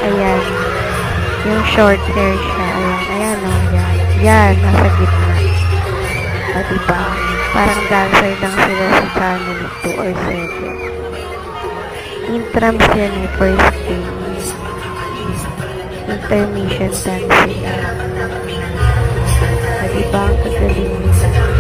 Ayan. Yung short hair siya. Ayan. Ayan o. Ayan. Yan. Nasa gitna. O diba? Parang downside lang sila sa channel 2 or 7. Intrams yan eh. First stage. Intermission dance sila. O diba? Ang kagaling nila.